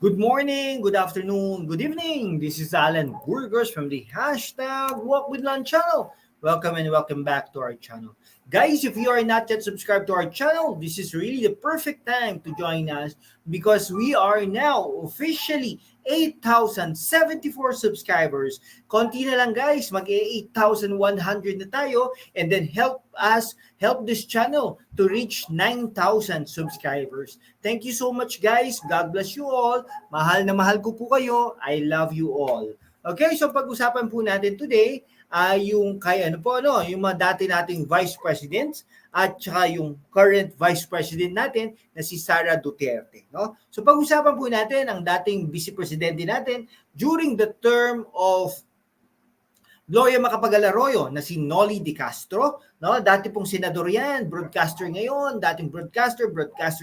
Good morning, good afternoon, good evening. This is Alan Burgos from the hashtag Walk with Lunch channel. Welcome and welcome back to our channel. Guys, if you are not yet subscribed to our channel, this is really the perfect time to join us because we are now officially 8,074 subscribers. Konti na lang guys, mag-8,100 na tayo and then help this channel to reach 9,000 subscribers. Thank you so much guys. God bless you all. Mahal na mahal ko po kayo. I love you all. Okay, so pag-usapan po natin today yung yung mga dati nating vice presidents at saka yung current vice president natin na si Sara Duterte, no? So pag-usapan po natin ang dating vice presidente natin during the term of Gloria Macapagal-Arroyo na si Noli De Castro, no? Dati pong senador yan, broadcaster ngayon, dating broadcaster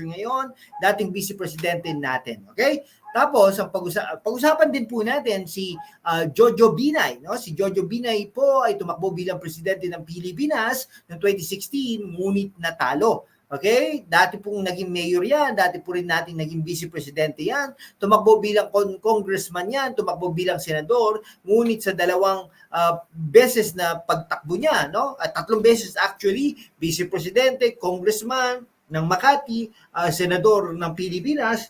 ngayon, dating vice presidente natin, okay? Tapos ang pag-usapan din po natin si Jojo Binay, no? Si Jojo Binay po ay tumakbo bilang presidente ng Pilipinas noong 2016 ngunit natalo. Okay? Dati pong naging mayor yan, dati po rin nating naging vice presidente yan, tumakbo bilang congressman yan, tumakbo bilang senador, ngunit sa dalawang beses na pagtakbo niya, no? At tatlong beses actually, vice presidente, congressman ng Makati, senador ng Pilipinas,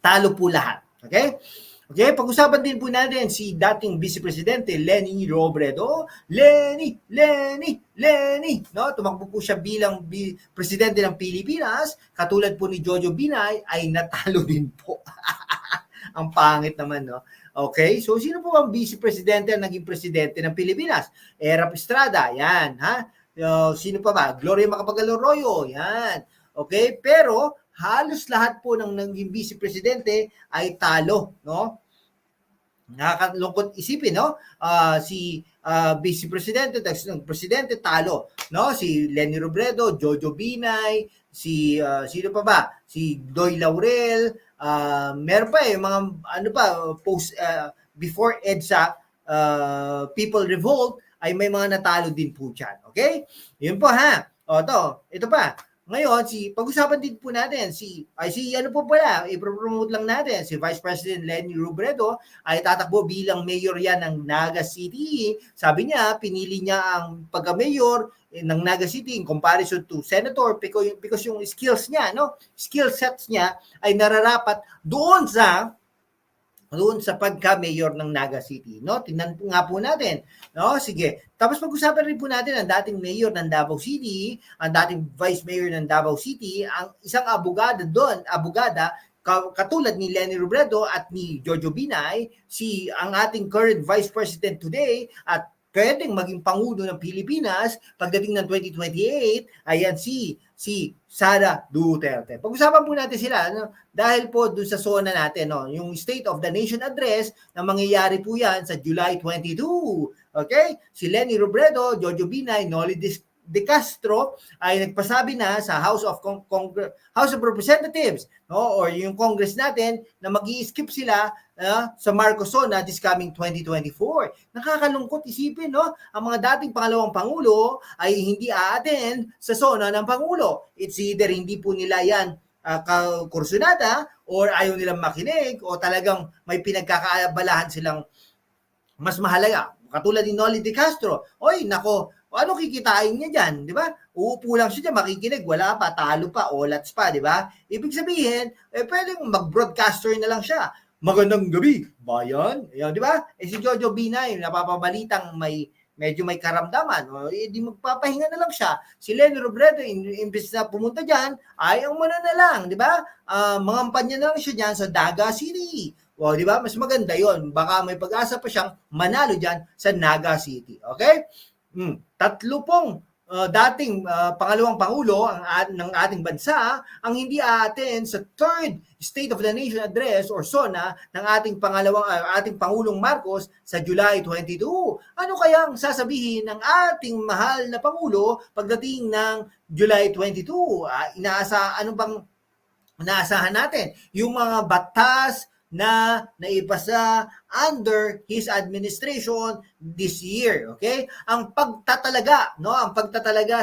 talo po lahat. Okay? Okay, pag-usapan din po natin si dating Vice Presidente Leni Robredo. Leni! No? Tumakbo po siya bilang Presidente ng Pilipinas. Katulad po ni Jojo Binay ay natalo din po. Ang pangit naman, no? Okay, so sino po ang Vice Presidente ang naging Presidente ng Pilipinas? Erap Estrada, yan. Ha? Sino pa ba? Gloria Macapagal-Arroyo, yan. Okay, pero halos lahat po ng naging vice presidente ay talo, no? Nakakalungkot isipin, no? Si vice presidente, presidente talo, no? Si Leni Robredo, Jojo Binay, si sino pa ba? Si Doy Laurel, meron pa mga post before EDSA People Revolt ay may mga natalo din po diyan, okay? Yun po ha. Ito pa. Ngayon, pag-usapan din po natin, ipropromote lang natin, si Vice President Leni Robredo ay tatakbo bilang mayor yan ng Naga City. Sabi niya, pinili niya ang pagka-mayor ng Naga City in comparison to senator because yung skills niya, no? Skill sets niya ay nararapat doon sa pagka-mayor ng Naga City, no? Tingnan nga po natin, no? Sige. Tapos pag-usapan rin po natin ang dating mayor ng Davao City, ang dating vice mayor ng Davao City, ang isang abogada katulad ni Leni Robredo at ni Jojo Binay, ang ating current vice president today at pwedeng maging pangulo ng Pilipinas pagdating ng 2028, ayan si Sara Duterte. Pag-usapan po natin sila, no? Dahil po dun sa SONA natin, no? Yung State of the Nation Address na mangyayari po yan sa July 22. Okay? Si Leni Robredo, Jojo Binay, Noli De Castro ay nagpasabi na sa House of Representatives, no, or yung Congress natin na mag-i-skip sila sa Marcos Zona this coming 2024. Nakakalungkot isipin, no? Ang mga dating pangalawang pangulo ay hindi a-attend sa Zona ng pangulo. It's either hindi po nila yan kursunada or ayaw nilang makinig o talagang may pinagkakaabalahan silang mas mahalaga. Katulad ni Noli De Castro. Oy, nako, ano kikitain niya dyan, di ba? Uupo lang siya dyan, makikinig, wala pa, talo pa, olats pa, di ba? Ibig sabihin, pwedeng mag-broadcaster na lang siya. Magandang gabi, bayan. Ayan, di ba? Si Jojo Binay, napapabalitang medyo may karamdaman. Di magpapahinga na lang siya. Si Leni Robredo, imbes na pumunta dyan, ayaw mo na lang, di ba? Mangampanya na lang siya dyan sa Naga City. O, di ba? Mas maganda yon. Baka may pag-asa pa siyang manalo dyan sa Naga City. Okay? Tatlo pong dating pangalawang pangulo ng ating bansa ang hindi aaten sa third State of the Nation Address or SONA ng ating Pangulong Marcos sa July 22. Ano kaya ang sasabihin ng ating mahal na Pangulo pagdating ng July 22? Ano bang inaasahan natin? Yung mga batas na naipasa under his administration this year, okay? Ang pagtatalaga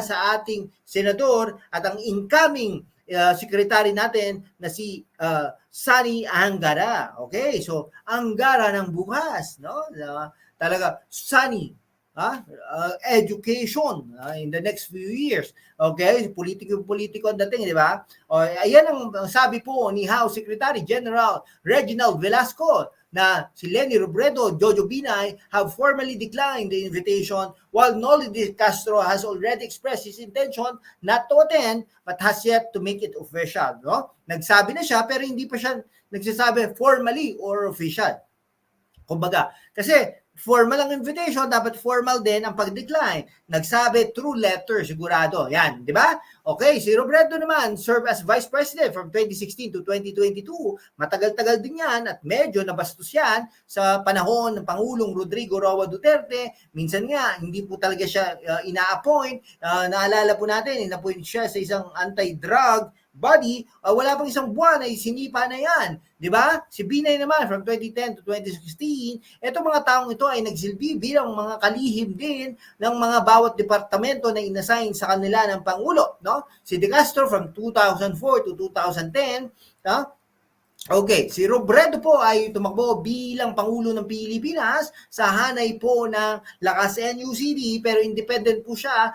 sa ating senador at ang incoming secretary natin na si Sunny Angara. Okay, so Angara ng bukas, no? Talaga Sunny education in the next few years. Okay, politiko ang dating, di ba? Ayan ang sabi po ni House Secretary General Reginald Velasco na si Leni Robredo, Jojo Binay have formally declined the invitation, while Noli de Castro has already expressed his intention not to attend but has yet to make it official. No? Nagsabi na siya pero hindi pa siya nagsasabi formally or official. Kumbaga, kasi formal ang invitation, dapat formal din ang pag-decline. Nagsabi through letter, sigurado. Yan, di ba? Okay, si Robredo naman served as Vice President from 2016 to 2022. Matagal-tagal din yan at medyo nabastos yan sa panahon ng Pangulong Rodrigo Roa Duterte. Minsan nga, hindi po talaga siya ina-appoint. Naalala po natin, ina-appoint siya sa isang anti-drug body, wala pang isang buwan ay sinipa na yan. Di ba? Si Binay naman from 2010 to 2016, etong mga taong ito ay nagsilbi bilang mga kalihim din ng mga bawat departamento na inassign sa kanila ng Pangulo. No? Si De Castro from 2004 to 2010, no? Okay, si Robredo po ay tumakbo bilang Pangulo ng Pilipinas sa hanay po ng Lakas NUCD pero independent po siya,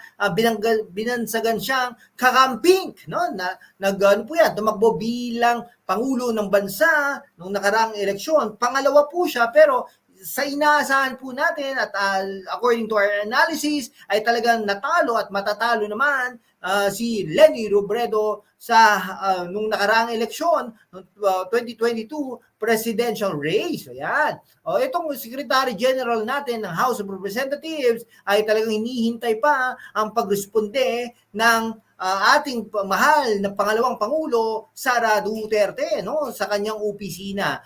binansagan siyang kakamping, no? Ano po yan, tumakbo bilang Pangulo ng bansa nung nakaraang eleksyon. Pangalawa po siya pero sa inaasahan po natin at according to our analysis ay talagang natalo at matatalo naman si Leni Robredo sa nung nakaraang eleksyon noong 2022 presidential race. Ayan. Itong Secretary General natin ng House of Representatives ay talagang hinihintay pa ang pagresponde ng ating mahal na pangalawang Pangulo, Sara Duterte, no, sa kanyang opisina.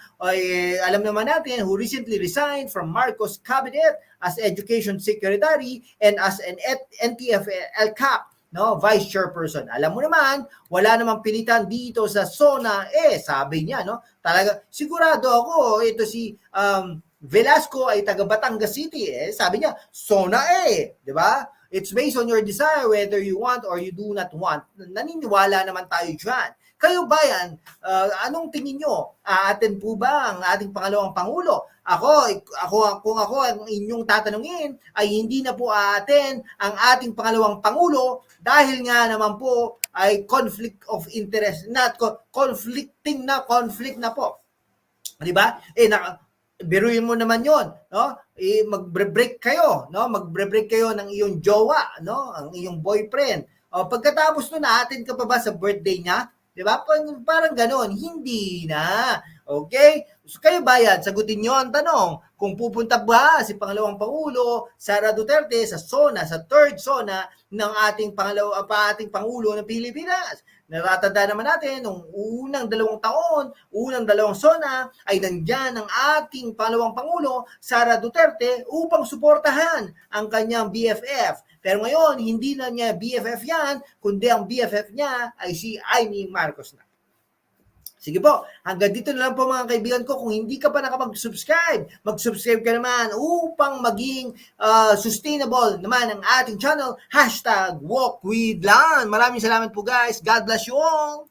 Alam naman natin, who recently resigned from Marcos cabinet as Education Secretary and as an NTF-ELCAC, no, Vice Chairperson. Alam mo naman, wala namang pilitan dito sa SONA, sabi niya, no, talaga, sigurado ako, ito si Velasco ay taga Batangas City, sabi niya, SONA di ba? It's based on your desire whether you want or you do not want. Naniniwala naman tayo dyan. Kayo ba yan? Anong tingin nyo? Aaten po ba ang ating pangalawang Pangulo? Kung ako ang inyong tatanungin, ay hindi na po aaten ang ating pangalawang Pangulo dahil nga naman po ay conflict of interest, not conflict na po. Di ba? Biruin mo naman yon, no? Magbre-break kayo, no? Magbre-break kayo ng iyong jowa, no? Ang iyong boyfriend. Pagkatapos nun, naatin ka pa ba sa birthday niya? 'Di ba? Parang ganoon, hindi na. Okay? So kayo ba yan? Sagutin niyo ang tanong. Kung pupunta ba si pangalawang Pangulo Sara Duterte sa SONA, sa third SONA ng ating ating Pangulo ng Pilipinas? Natatanda naman natin, nung unang 2 taon, unang 2 SONA, ay nandyan ang ating pangalawang Pangulo, Sara Duterte, upang suportahan ang kanyang BFF. Pero ngayon, hindi na niya BFF yan, kundi ang BFF niya ay si Amy Marcos na. Sige po, hanggang dito na lang po mga kaibigan ko. Kung hindi ka pa nakapag-subscribe, mag-subscribe ka naman upang maging sustainable naman ang ating channel. #WalkWithLan. Maraming salamat po guys. God bless you all.